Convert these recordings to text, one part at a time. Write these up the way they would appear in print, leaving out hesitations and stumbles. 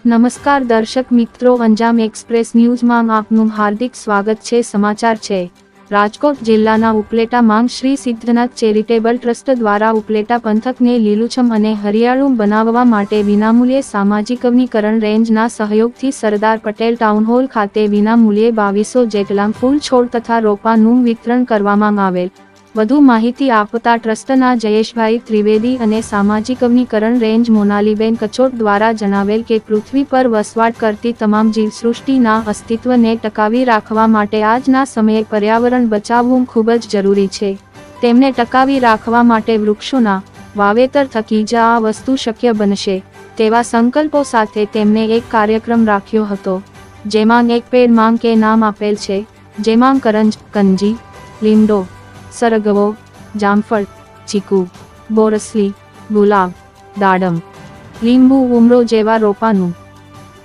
નમસ્કાર દર્શક મિત્રો, અંજામ એક્સપ્રેસ ન્યૂઝમાં આપનું હાર્દિક સ્વાગત છે। સમાચાર છે રાજકોટ જિલ્લાના ઉપલેટા માંગ શ્રી સિદ્ધનાથ ચેરિટેબલ ટ્રસ્ટ દ્વારા ઉપલેટા પંથકને લીલુંછમ અને હરિયાળું બનાવવા માટે વિનામૂલ્યે સામાજિક વનીકરણ રેન્જના સહયોગથી સરદાર પટેલ ટાઉન હોલ ખાતે વિનામૂલ્યે 2200 જેટલા ફૂલ છોડ તથા રોપાનું વિતરણ કરવામાં આવેલ। વધુ માહિતી આપતા ટ્રસ્ટના જયેશભાઈ ત્રિવેદી અને સામાજિક વનીકરણ રેન્જ મોનાલીબેન કચોટ દ્વારા જણાવેલ કે પૃથ્વી પર વસવાટ કરતી તમામ જીવસૃષ્ટિના અસ્તિત્વને ટકાવી રાખવા માટે આજના સમયે પર્યાવરણ બચાવવું ખૂબ જ જરૂરી છે। તેમને ટકાવી રાખવા માટે વૃક્ષોના વાવેતર થકી જ આ વસ્તુ શક્ય બનશે તેવા સંકલ્પો સાથે તેમણે એક કાર્યક્રમ રાખ્યો હતો, જેમાં એક પેડ માંગ કે નામ આપેલ છે, જેમાં કરંજ, કંજી, લીમડો, સરગવો, જામફળ, ચીકુ, બોરસલી, ગુલાબ, દાડમ, લીંબુ, ઉમરો જેવા રોપાનું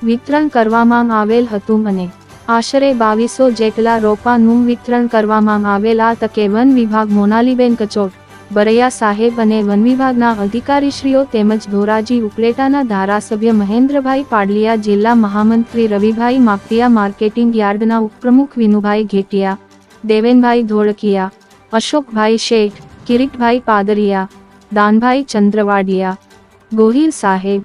વિતરણ કરવામાં આવેલ હતું અને આશરે 2200 જેટલા રોપાનું વિતરણ કરવામાં આવેલ। આ તકે વન વિભાગ મોનાલીબેન કચોટ, બરૈયા સાહેબ અને વન વિભાગના અધિકારીશ્રીઓ તેમજ ધોરાજી ઉપલેટાના ધારાસભ્ય મહેન્દ્રભાઈ પાડલિયા, જિલ્લા મહામંત્રી રવિભાઈ માકડિયા, માર્કેટિંગ યાર્ડના ઉપપ્રમુખ વિનુભાઈ ઘેટિયા, દેવેનભાઈ ધોળકિયા, અશોકભાઈ શેઠ, કિરીટભાઈ પાદરિયા, દાનભાઈ ચંદ્રવાડિયા, ગોહિલ સાહેબ,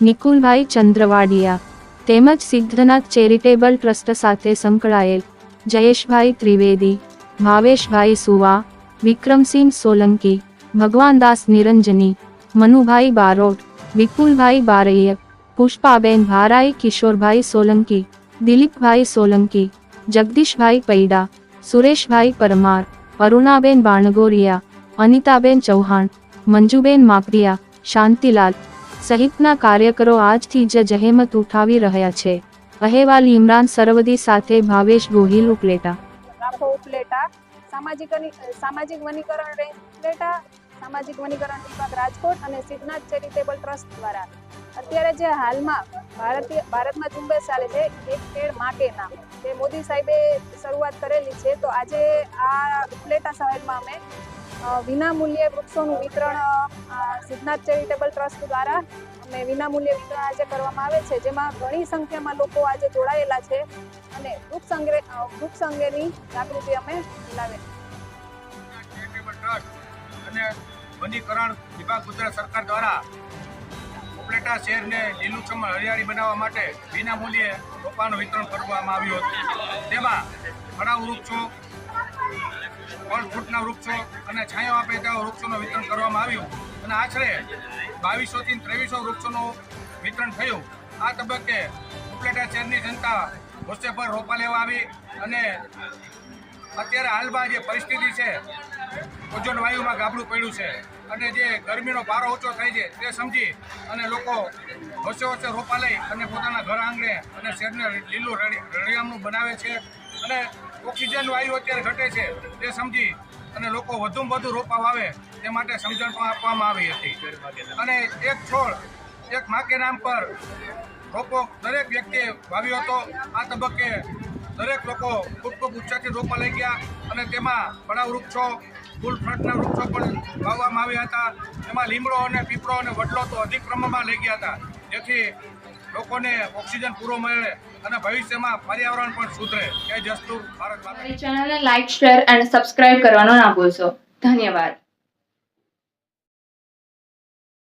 નિકુલભાઈ ચંદ્રવાડિયા તેમજ સિદ્ધનાથ ચેરિટેબલ ટ્રસ્ટ સાથે સંકળાયેલ જયેશભાઈ ત્રિવેદી, ભાવેશભાઈ સુવા, વિક્રમસિંહ સોલંકી, ભગવાનદાસ નિરંજની, મનુભાઈ બારોટ, વિપુલભાઈ બારૈયક, પુષ્પાબેન ભારાઈ, કિશોરભાઈ સોલંકી, દિલીપભાઈ સોલંકી, જગદીશભાઈ પૈડા, સુરેશભાઈ પરમાર, અરુણાબેન બાણગોરિયા, અનિતાબેન ચૌહાણ, મંજુબેન માકડિયા, શાંતિલાલ સહિતના કાર્યકરો આજથી જ જહેમત ઉઠાવી રહ્યા છે। અહેવાલ ઇમરાન સરવદી સાથે ભાવેશ ગોહિલ, ઉપલેટા। સામાજિક વનીકરણ રેન્જ ઉપલેટા, સામાજિક વનીકરણ વિભાગ રાજકોટ અને સિદ્ધનાથ ચેરિટેબલ ટ્રસ્ટ દ્વારા અત્યારે જે હાલમાં ભારતમાં ઝુંબેશ ચાલે છે, એક પેડ માં કે નામ, તે મોદી સાહેબે શરૂઆત કરેલી છે। તો આજે આ ઉપલેટા શહેરમાં અમે વિનામૂલ્યે વૃક્ષોનું વિતરણ સિદ્ધનાથ ચેરિટેબલ ટ્રસ્ટ દ્વારા અમે વિનામૂલ્યે વિતરણ આજે કરવામાં આવે છે, જેમાં ઘણી સંખ્યામાં લોકો આજે જોડાયેલા છે અને વૃક્ષ અંગેની જાગૃતિ અમે ફેલાવે અને વનીકરણ વિભાગ ગુજરાત સરકાર દ્વારા ઉપલેટા શહેરને લીલુંછમ હરિયાળી બનાવવા માટે વિનામૂલ્યે રોપાનું વિતરણ કરવામાં આવ્યું હતું। તેમાં ઘણા વૃક્ષો, ફળ ફ્રૂટના વૃક્ષો અને છાંયો આપે તેવા વૃક્ષોનું વિતરણ કરવામાં આવ્યું અને આશરે 2200 થી 2300 વૃક્ષોનું વિતરણ થયું। આ તબક્કે ઉપલેટા શહેરની જનતા હોશેભર રોપા લેવા આવી અને અત્યારે હાલમાં જે પરિસ્થિતિ છે, ઓઝોન વાયુમાં ગાબડું પડ્યું છે અને જે ગરમીનો પારો ઊંચો થાય છે તે સમજી અને લોકો હોશે રોપા લઈ અને પોતાના ઘર આંગણે અને શહેરને લીલું રળિયામણું બનાવે છે અને ઓક્સિજન વાયુ અત્યારે ઘટે છે તે સમજી અને લોકો વધુમાં વધુ રોપા વાવે તે માટે સમજણ પણ આપવામાં આવી હતી અને એક છોડ એક માં કે નામ પર રોપો દરેક વ્યક્તિએ વાવ્યો હતો। આ તબક્કે દરેક લોકો ખૂબ ઉત્સાહથી રોપા લઈ ગયા અને તેમાં ઘણા વૃક્ષો, ફૂલ ફ્રૂટના વૃક્ષો પણ વાવવામાં આવ્યા હતા। એમાં લીમડો અને પીપળો અને વડલો તો અધિક પ્રમાણમાં લઈ ગયા હતા, જેથી લોકોને ઓક્સિજન પૂરો મળે અને ભવિષ્યમાં પર્યાવરણ પણ સુધરે। જય જસતુ ભારત માતા। ચેનલને લાઈક, શેર અને સબસ્ક્રાઇબ કરવાનો ના ભૂલશો। ધન્યવાદ।